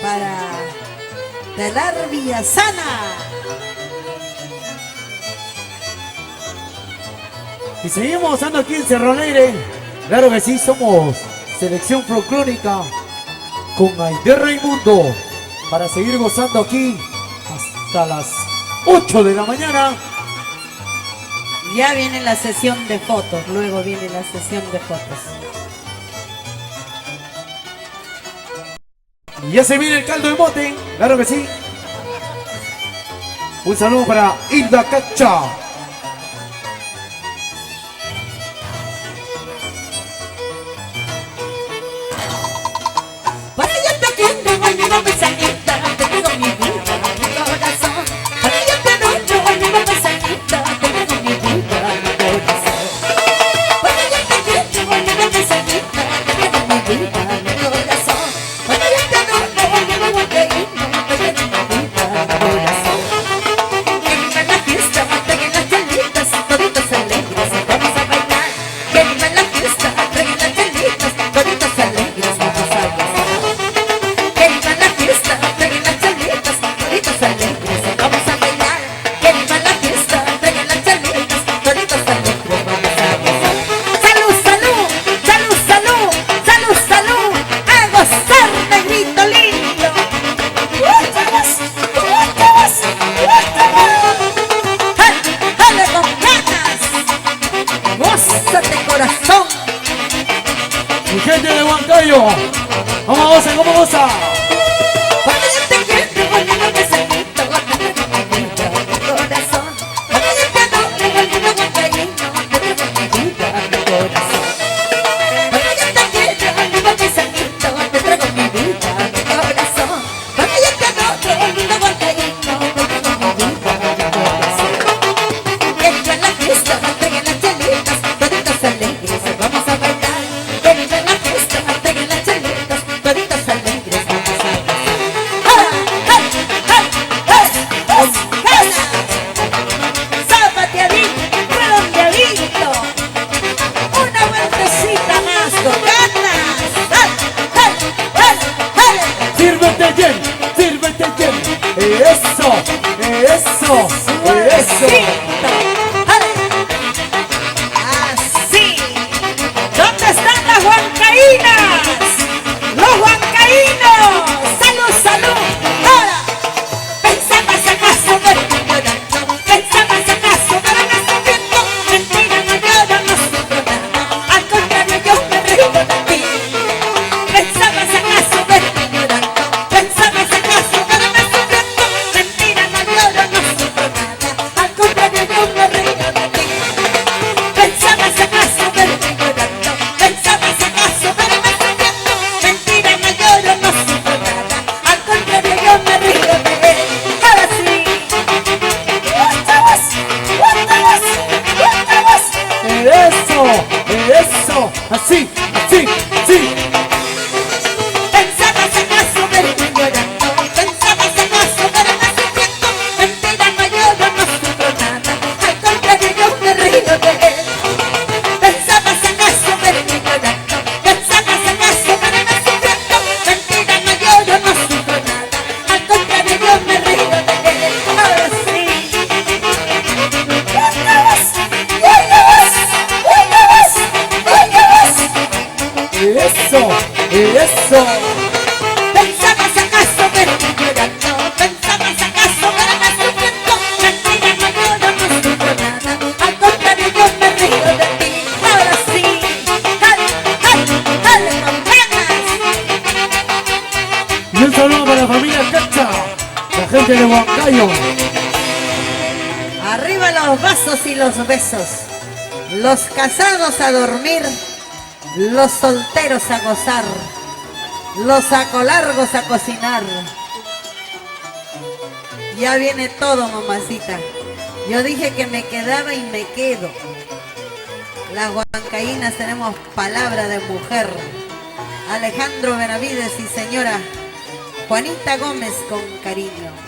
Para Telar Villasana. Y seguimos ando aquí en Cerro Alegre. Claro que sí, somos selección folclórica con Aide Raimundo para seguir gozando aquí hasta las 8 de la mañana. Ya viene la sesión de fotos, luego viene la sesión de fotos. Y ya se viene el caldo de mote, claro que sí. Un saludo para Hilda Cacha. Para yo te quiero, volviendo mensajitas, te digo mi vida, mi corazón. Para yo te doy, volviendo mensajitas, te digo mi vida, mi corazón. Para yo te quiero, volviendo mensajitas, te digo mi vida, mi corazón. Para yo te doy, volviendo mensajitas, te digo mi vida, mi corazón. Que viva la fiesta, traigan las chelitas, toditos alegres, vamos a bailar. Que viva la fiesta, traigan las chelitas, toditos alegres, vamos a bailar. Que viva la fiesta, traigan las chelitas, toditos alegres, vamos a bailar. Que viva la fiesta, traigan las chelitas, toditos alegres, vamos a bailar. ¡Salud, salud! ¡Salud, salud! ¡Salud, salud! ¡A gozar, negrito lindo! ¡Guárdabas! ¡Guárdabas! ¡Guárdabas! ¡Dale con ganas! ¡Gózate, corazón! Mi gente de Huancayo, vamos a gozar, ¿cómo goza? Cuando yo te quiero, volviendo mensajito, te traigo mi vida, mi corazón. Cuando yo te adoro, volviendo guantallito, te traigo mi vida, mi corazón. Cuando yo te quiero, volviendo mensajito, te traigo mi vida, mi corazón. Cuando yo te adoro, volviendo guantallito, te traigo mi vida, mi corazón. Que viva la fiesta, traigan las chelitas, toditos alegres, vamos a bailar. Que viva la fiesta, traigan las chelitas, toditos alegres, vamos a bailar. Zapateadito, redondeadito, una vueltecita más con ganas. Sírvete bien, sírvete bien. Eso, eso, eso. Así. ¿Dónde están las huancaínas? ¡Los huancaínos! ¡Salud, salud! ¡Ahora! ¿Pensabas acaso verme llorando? ¿Pensabas acaso verme sufriendo? Mentira, no lloro, no sufro nada. Al contrario, yo me río de ti. ¿Pensabas acaso verme llorando? ¿Pensabas acaso verme sufriendo? Mentira, no lloro, no sufro nada. Al contrario, yo me río de ti. ¿Pensabas acaso verme llorando? ¿Pensabas acaso verme sufriendo? Mentira, no lloro, no sufro nada. Al contrario, yo me río de él. Ahora sí. ¡Guárdabas! ¡Guárdabas! ¡Guárdabas! Eso, eso. Así, así, así. ¿Pensabas acaso verme llorando? ¿Pensabas acaso verme sufriendo? Mentira, no lloro, no sufro nada. Al contrario, yo me río de él. ¿Pensabas acaso verme llorando? ¿Pensabas acaso verme sufriendo? Mentira, no lloro, no sufro nada. Al contrario, yo me río de él. Ahora sí. ¡Guárdabas! ¡Guárdabas! ¡Guárdabas! ¡Guárdabas! Eso, eso. ¿Pensabas acaso verme llorando? ¿Pensabas acaso verme sufriendo? Mentira, no lloro, no sufro nada. Al contrario, yo me río de ti. Ahora sí. ¡Dale, dale, dale con ganas! Y un saludo para la familia Cacha, la gente de Huancayo. Arriba los vasos y los besos. Los casados a dormir. Los solteros a gozar. Los sacolargos a cocinar. Ya viene todo, mamacita. Yo dije que me quedaba y me quedo. Las huancaínas tenemos palabra de mujer. Alejandro Benavides y señora Juanita Gómez con cariño.